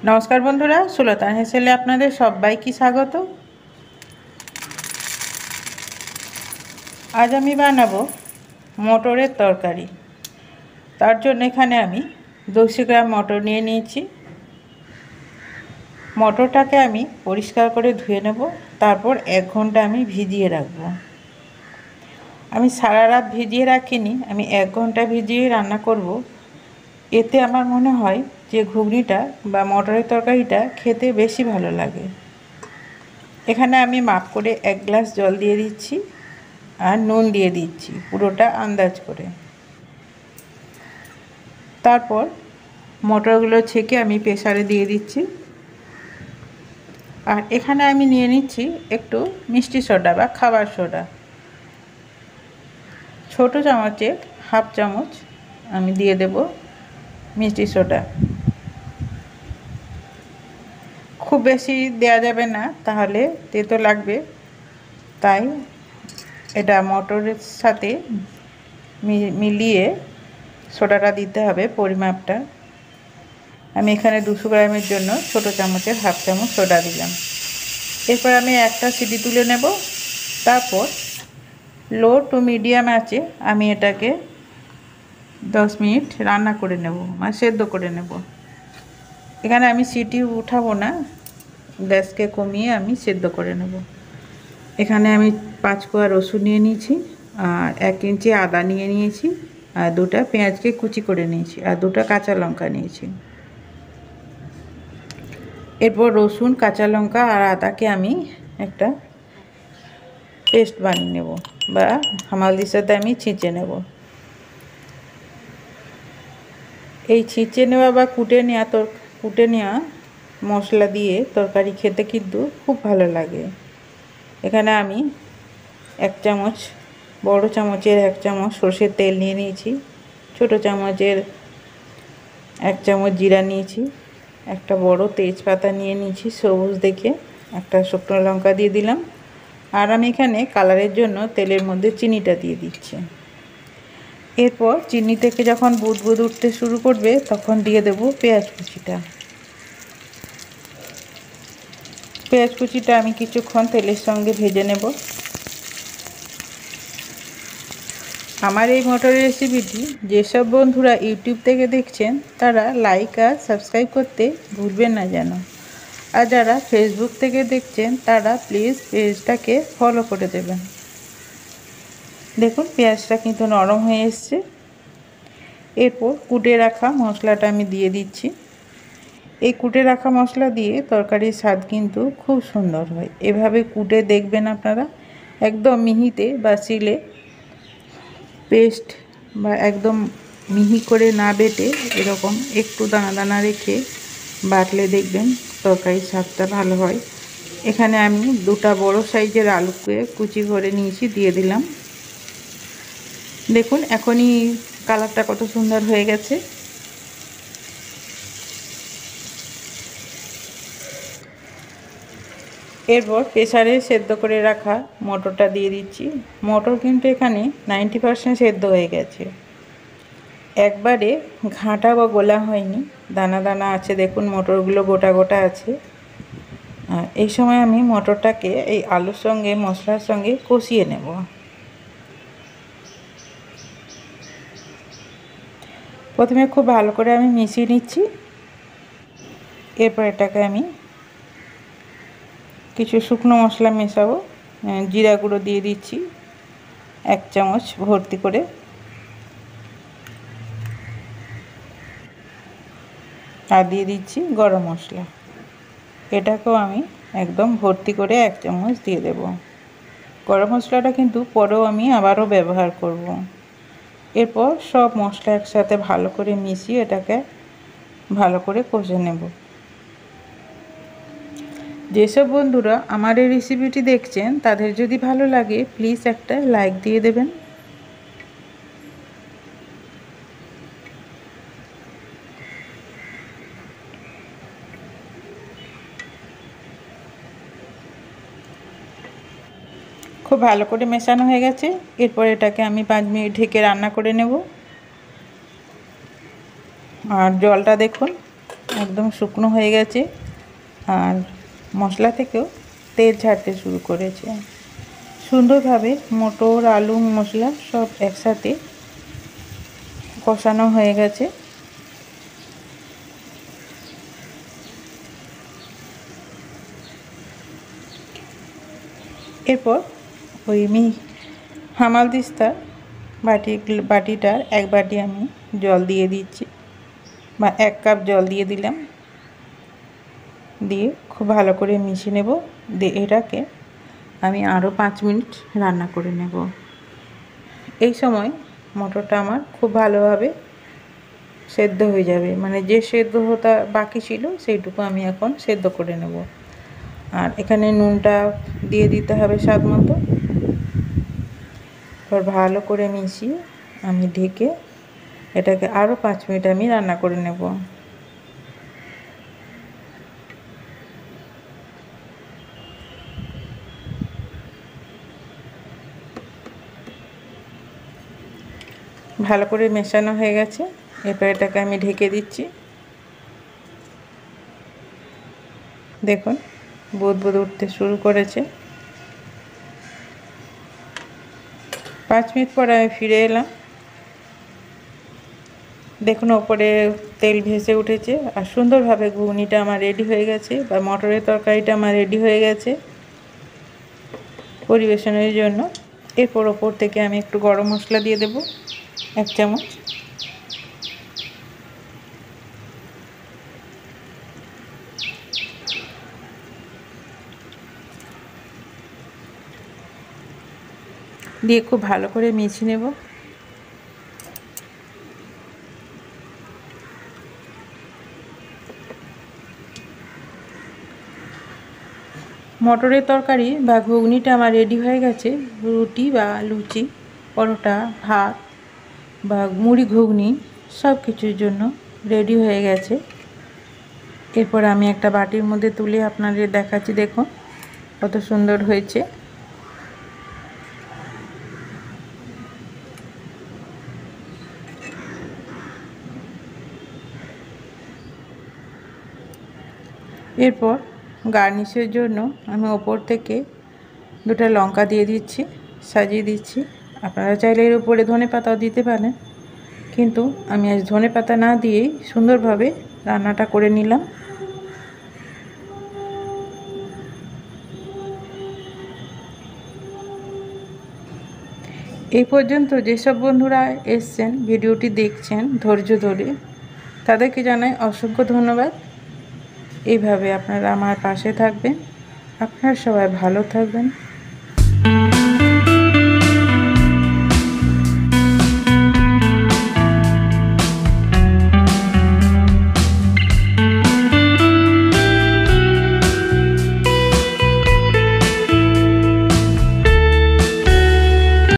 নমস্কার বন্ধুরা, সুলতান হেসেলে আপনাদের সবাইকে স্বাগত। আজ আমি বানাবো মটরের তরকারি। তার জন্য এখানে আমি 200 গ্রাম মটর নিয়ে নিয়েছি। মটরটাকে আমি পরিষ্কার করে ধুয়ে নেব, তারপর 1 ঘন্টা আমি ভিজিয়ে রাখবো। আমি সারা রাত ভিজিয়ে রাখিনি, আমি 1 ঘন্টা ভিজিয়ে রান্না করব। এতে আমার মনে হয় যে ঘুগনিটা বা মটরের তরকারিটা খেতে বেশি ভালো লাগে। এখানে আমি মাপ করে 1 গ্লাস জল দিয়ে দিচ্ছি আর নুন দিয়ে দিচ্ছি, পুরোটা আন্দাজ করে। তারপর মটরগুলো ছেঁকে আমি প্রেসারে দিয়ে দিচ্ছি। আর এখানে আমি নিয়ে নিচ্ছি একটু মিষ্টি সোডা বা খাবার সোডা। ছোট চামচের 1/2 চামচ আমি দিয়ে দেব মিষ্টি সোডা। খুব বেশি দেয়া যাবে না, তাহলে তেতো লাগবে। তাই এটা মটরের সাথে মিলিয়ে সোডাটা দিতে হবে পরিমাপটা। আমি এখানে 200 গ্রামের জন্য ছোট চামচের 1/2 চামচ সোডা দিলাম। এরপর আমি একটা সিটি তুলে নেব। তারপর লো টু মিডিয়াম আঁচে আমি এটাকে 10 মিনিট রান্না করে নেব, মানে সেদ্ধ করে নেব। এখানে আমি সিটি উঠাবো না, গ্যাসকে কমিয়ে আমি সেদ্ধ করে নেব। এখানে আমি 5 কোয়া রসুন নিয়ে নিয়েছি, আর 1 ইঞ্চি আদা নিয়ে নিয়েছি, আর 2টা পেঁয়াজকে কুচি করে নিয়েছি, আর 2টা কাঁচা লঙ্কা নিয়েছি। এরপর রসুন, কাঁচা লঙ্কা আর আদাকে আমি একটা পেস্ট বানিয়ে নেব, বা হামালদির সাথে আমি ছিঁচে নেব। এই ছিঁচে নেওয়া বা কুটে নেওয়া মশলা দিয়ে তরকারি খেতে কিন্তু খুব ভালো লাগে। এখানে আমি 1 চামচ, বড় চামচের 1 চামচ সর্ষের তেল নিয়ে নিয়েছি, ছোট চামচের 1 চামচ জিরা নিয়েছি, একটা বড় তেজপাতা নিয়ে নিয়েছি সবুজ দেখে, একটা শুকনো লঙ্কা দিয়ে দিলাম। আর আমি এখানে কালারের জন্য তেলের মধ্যে চিনিটা দিয়ে দিচ্ছি। এরপর চিনি থেকে যখন বুদবুদ উঠতে শুরু করবে তখন দিয়ে দেব পেঁয়াজ কুচিটা। পেঁয়াজ কুচিটা আমি কিছুক্ষণ তেলের সঙ্গে ভেজে নেব। আমার এই মটরের রেসিপিটি যেসব বন্ধুরা ইউটিউব থেকে দেখছেন তারা লাইক আর সাবস্ক্রাইব করতে ভুলবেন না যেন। আর যারা ফেসবুক থেকে দেখছেন তারা প্লিজ পেজটাকে ফলো করে দেবেন। দেখুন পেঁয়াজটা কিন্তু নরম হয়ে এসছে। এরপর কুটে রাখা মশলাটা আমি দিয়ে দিচ্ছি। এই কুটে রাখা মশলা দিয়ে তরকারির স্বাদ কিন্তু খুব সুন্দর হয়। এভাবে কুটে দেখবেন আপনারা, একদম মিহিতে বা শিলে পেস্ট বা একদম মিহি করে না বেটে এরকম একটু দানা দানা রেখে বাটলে দেখবেন তরকারির স্বাদটা ভালো হয়। এখানে আমি 2টা বড় সাইজের আলুকে কুচি করে নিয়েছি, দিয়ে দিলাম। দেখুন এখনই কালারটা কত সুন্দর হয়ে গেছে। এরপর প্রেসারে সেদ্ধ করে রাখা মটরটা দিয়ে দিচ্ছি। মটর কিন্তু এখানে 90% সেদ্ধ হয়ে গেছে, একবারে ঘাঁটা বা গোলা হয়নি, দানা দানা আছে। দেখুন মটরগুলো গোটা গোটা আছে। এই সময় আমি মটরটাকে এই আলুর সঙ্গে মশলার সঙ্গে কষিয়ে নেব। প্রথমে খুব ভালো করে আমি মিশিয়ে নিচ্ছি। এরপর এটাকে আমি কিছু শুকনো মশলা মেশাবো। জিরা গুঁড়ো দিয়ে দিচ্ছি 1 চামচ ভর্তি করে, আর দিয়ে দিচ্ছি গরম মশলা। এটাকেও আমি একদম ভর্তি করে 1 চামচ দিয়ে দেব। গরম মশলাটা কিন্তু পরেও আমি আবারও ব্যবহার করব। এরপর সব মশলা একসাথে ভালো করে মিশিয়ে এটাকে ভালো করে কষে নেব। যেসব বন্ধুরা আমার এই রেসিপিটি দেখছেন তাদের যদি ভালো লাগে প্লিজ একটা লাইক দিয়ে দেবেন। খুব ভালো করে মেশানো হয়ে গেছে। এরপর এটাকে আমি 5 মিনিট ঢেকে রান্না করে নেব। আর জলটা দেখুন একদম শুকনো হয়ে গেছে আর মশলা থেকেও তেল ছাড়তে শুরু করেছে। সুন্দরভাবে মটর, আলু, মশলা সব একসাথে কষানো হয়ে গেছে। এরপর ওই হামালদিস্তার বাটিটার 1 বাটি আমি জল দিয়ে দিচ্ছি, বা 1 কাপ জল দিয়ে দিলাম। দিয়ে খুব ভালো করে মিশিয়ে নেব। দিয়ে এটাকে আমি আরও 5 মিনিট রান্না করে নেব। এই সময় মটরটা আমার খুব ভালোভাবে সেদ্ধ হয়ে যাবে, মানে যে সেদ্ধ হতে বাকি ছিল সেইটুকু আমি এখন সেদ্ধ করে নেব। আর এখানে নুনটা দিয়ে দিতে হবে স্বাদ মতো। এবার ভালো করে মিশিয়ে আমি ঢেকে এটাকে আরও 5 মিনিট আমি রান্না করে নেব। ভালো করে মেশানো হয়ে গেছে। এরপর এটাকে আমি ঢেকে দিচ্ছি। দেখুন বুদবুদ উঠতে শুরু করেছে। 5 মিনিট পর আমি ফিরে এলাম। দেখুন ওপরে তেল ভেসে উঠেছে আর সুন্দরভাবে ঘুগনিটা আমার রেডি হয়ে গেছে, বা মটরের তরকারিটা আমার রেডি হয়ে গেছে পরিবেশনের জন্য। এরপর ওপর থেকে আমি একটু গরম মশলা দিয়ে দেব 1 চামচ। দিয়ে খুব ভালো করে মিশিয়ে নেব। মটরের তরকারি বা ঘুগনিটা আমার রেডি হয়ে গেছে। রুটি বা লুচি, পরোটা, ভাত বা মুড়ি, ঘুগনি সব কিছুর জন্য রেডি হয়ে গেছে। এরপর আমি একটা বাটির মধ্যে তুলে আপনাদের দেখাচ্ছি। দেখুন কত সুন্দর হয়েছে। এরপর গার্নিশের জন্য আমি ওপর থেকে 2টা লঙ্কা দিয়ে দিচ্ছি, সাজিয়ে দিচ্ছি। আপনারা চাইলে এর উপরে ধনেপাতাও দিতে পারেন, কিন্তু আমি আজ ধনেপাতা না দিয়েই সুন্দরভাবে রান্নাটা করে নিলাম। এই পর্যন্ত যেসব বন্ধুরা এসছেন, ভিডিওটি দেখছেন ধৈর্য ধরে, তাদেরকে জানাই অসংখ্য ধন্যবাদ। এইভাবে আপনারা আমার পাশে থাকবেন। আপনারা সবাই ভালো থাকবেন।